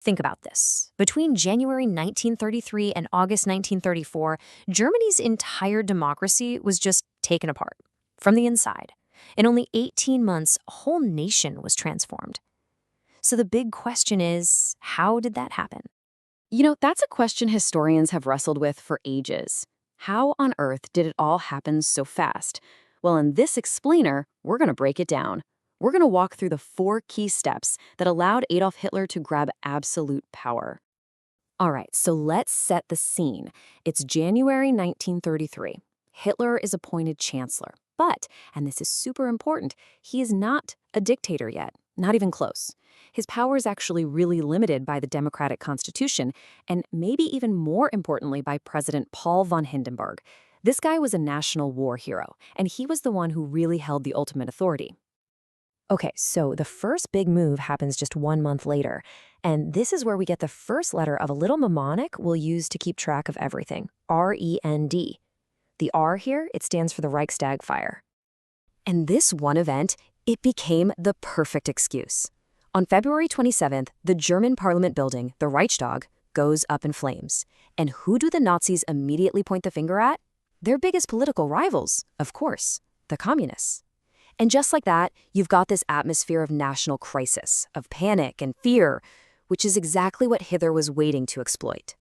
Think about this. Between January 1933 and August 1934, Germany's entire democracy was just taken apart from the inside. In only 18 months, a whole nation was transformed. So the big question is, how did that happen? That's a question historians have wrestled with for ages. How on earth did it all happen so fast? Well, in this explainer, we're going to break it down. We're going to walk through the 4 key steps that allowed Adolf Hitler to grab absolute power. All right, so let's set the scene. It's January 1933. Hitler is appointed chancellor. But, and this is super important, he is not a dictator yet, not even close. His power is actually really limited by the democratic constitution, and maybe even more importantly by President Paul von Hindenburg. This guy was a national war hero, and he was the one who really held the ultimate authority. Okay, so the first big move happens just 1 month later, and this is where we get the first letter of a little mnemonic we'll use to keep track of everything, R-E-N-D. The R here, it stands for the Reichstag fire. And this one event, it became the perfect excuse. On February 27th, the German parliament building, the Reichstag, goes up in flames. And who do the Nazis immediately point the finger at? Their biggest political rivals, of course, the communists. And just like that, you've got this atmosphere of national crisis, of panic and fear, which is exactly what Hitler was waiting to exploit.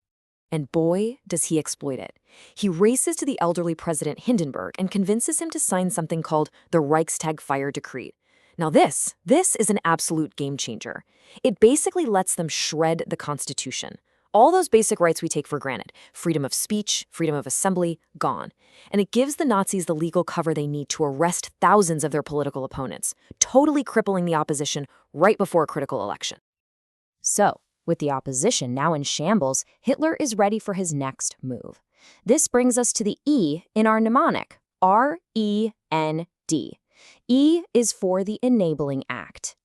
And boy, does he exploit it. He races to the elderly President Hindenburg and convinces him to sign something called the Reichstag Fire Decree. Now this is an absolute game changer. It basically lets them shred the Constitution. All those basic rights we take for granted, freedom of speech, freedom of assembly, gone. And it gives the Nazis the legal cover they need to arrest thousands of their political opponents, totally crippling the opposition right before a critical election. So, with the opposition now in shambles, Hitler is ready for his next move. This brings us to the E in our mnemonic, R-E-N-D. E is for the Enabling Act.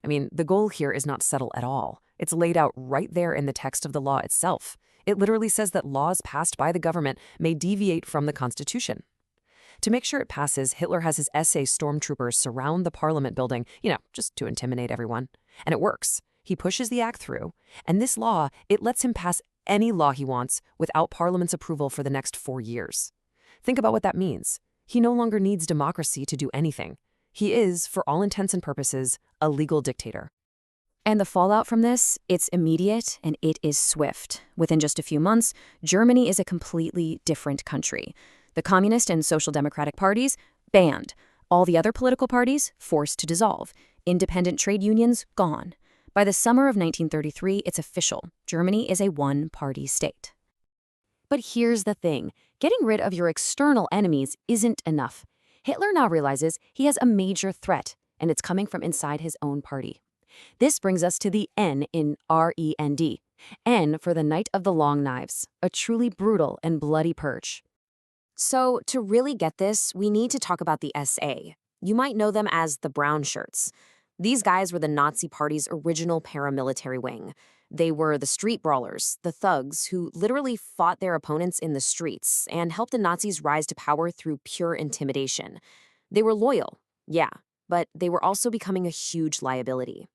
The goal here is not subtle at all. It's laid out right there in the text of the law itself. It literally says that laws passed by the government may deviate from the Constitution. To make sure it passes, Hitler has his SA stormtroopers surround the parliament building, just to intimidate everyone. And it works. He pushes the act through, and this law, it lets him pass any law he wants without Parliament's approval for the next 4 years. Think about what that means. He no longer needs democracy to do anything. He is, for all intents and purposes, a legal dictator. And the fallout from this, it's immediate and it is swift. Within just a few months, Germany is a completely different country. The Communist and Social Democratic parties, banned. All the other political parties, forced to dissolve. Independent trade unions, gone. By the summer of 1933, it's official. Germany is a one-party state. But here's the thing. Getting rid of your external enemies isn't enough. Hitler now realizes he has a major threat, and it's coming from inside his own party. This brings us to the N in R-E-N-D. N for the Night of the Long Knives, a truly brutal and bloody purge. So to really get this, we need to talk about the SA. You might know them as the brown shirts. These guys were the Nazi Party's original paramilitary wing. They were the street brawlers, the thugs, who literally fought their opponents in the streets and helped the Nazis rise to power through pure intimidation. They were loyal, yeah, but they were also becoming a huge liability.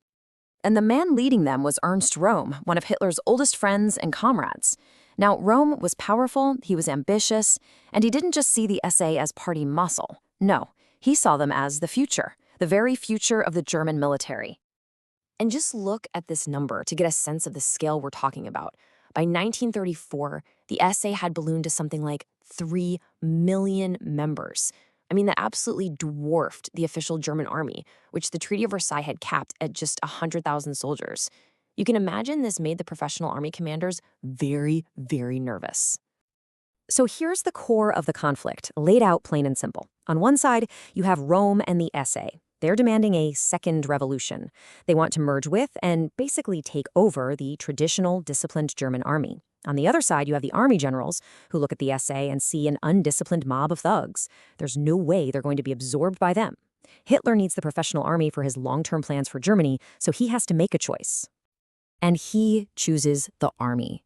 And the man leading them was Ernst Röhm, one of Hitler's oldest friends and comrades. Now, Röhm was powerful, he was ambitious, and he didn't just see the SA as party muscle. No, he saw them as the future. The very future of the German military. And just look at this number to get a sense of the scale we're talking about. By 1934, the SA had ballooned to something like 3 million members. That absolutely dwarfed the official German army, which the Treaty of Versailles had capped at just 100,000 soldiers. You can imagine this made the professional army commanders very, very nervous. So here's the core of the conflict, laid out plain and simple. On one side, you have Rome and the SA. They're demanding a second revolution. They want to merge with and basically take over the traditional, disciplined German army. On the other side, you have the army generals who look at the SA and see an undisciplined mob of thugs. There's no way they're going to be absorbed by them. Hitler needs the professional army for his long-term plans for Germany, so he has to make a choice. And he chooses the army.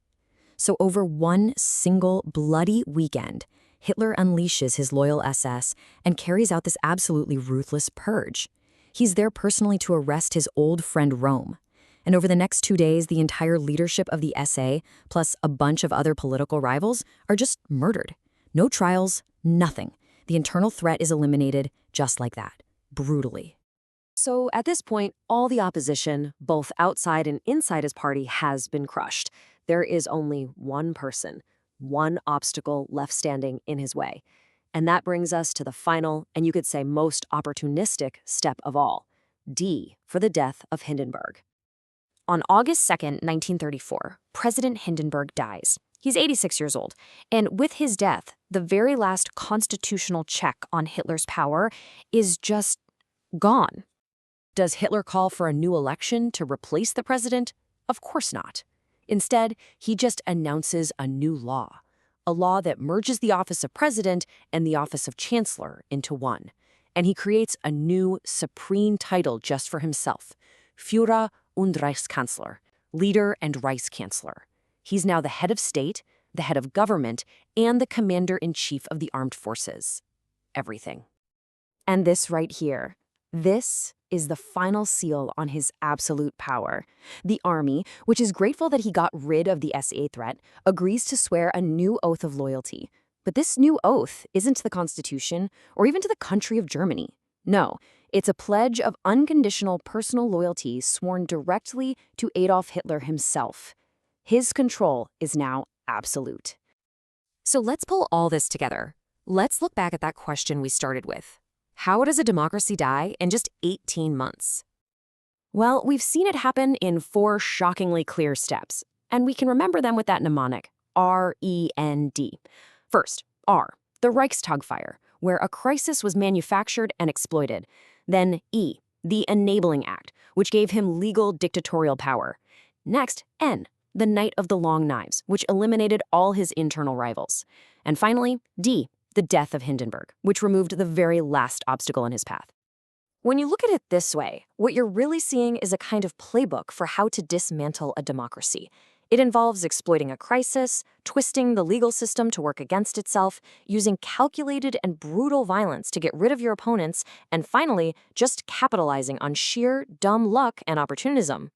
So over one single bloody weekend, Hitler unleashes his loyal SS and carries out this absolutely ruthless purge. He's there personally to arrest his old friend Röhm. And over the next 2 days, the entire leadership of the SA, plus a bunch of other political rivals, are just murdered. No trials, nothing. The internal threat is eliminated just like that, brutally. So at this point, all the opposition, both outside and inside his party, has been crushed. There is only one person, one obstacle left standing in his way. And that brings us to the final, and you could say most opportunistic step of all, D, for the death of Hindenburg. On August 2nd, 1934, President Hindenburg dies. He's 86 years old, and with his death, the very last constitutional check on Hitler's power is just gone. Does Hitler call for a new election to replace the president? Of course not. Instead, he just announces a new law, a law that merges the office of president and the office of chancellor into one. And he creates a new supreme title just for himself, Führer und Reichskanzler, leader and Reichskanzler. He's now the head of state, the head of government, and the commander-in-chief of the armed forces. Everything. And this right here, this is the final seal on his absolute power. The army, which is grateful that he got rid of the SA threat, agrees to swear a new oath of loyalty. But this new oath isn't to the Constitution or even to the country of Germany. No, it's a pledge of unconditional personal loyalty sworn directly to Adolf Hitler himself. His control is now absolute. So let's pull all this together. Let's look back at that question we started with. How does a democracy die in just 18 months? Well, we've seen it happen in 4 shockingly clear steps, and we can remember them with that mnemonic, R-E-N-D. First, R, the Reichstag fire, where a crisis was manufactured and exploited. Then E, the Enabling Act, which gave him legal dictatorial power. Next, N, the Night of the Long Knives, which eliminated all his internal rivals. And finally, D, the death of Hindenburg, which removed the very last obstacle in his path. When you look at it this way, what you're really seeing is a kind of playbook for how to dismantle a democracy. It involves exploiting a crisis, twisting the legal system to work against itself, using calculated and brutal violence to get rid of your opponents, and finally, just capitalizing on sheer dumb luck and opportunism.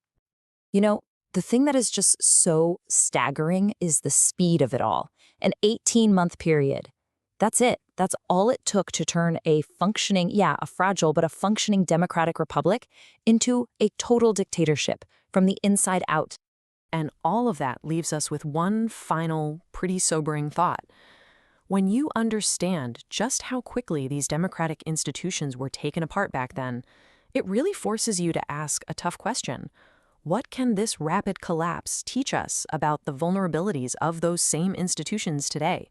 You know, the thing that is just so staggering is the speed of it all. An 18-month period. That's it. That's all it took to turn a functioning, a fragile, but a functioning democratic republic into a total dictatorship from the inside out. And all of that leaves us with one final, pretty sobering thought. When you understand just how quickly these democratic institutions were taken apart back then, it really forces you to ask a tough question. What can this rapid collapse teach us about the vulnerabilities of those same institutions today?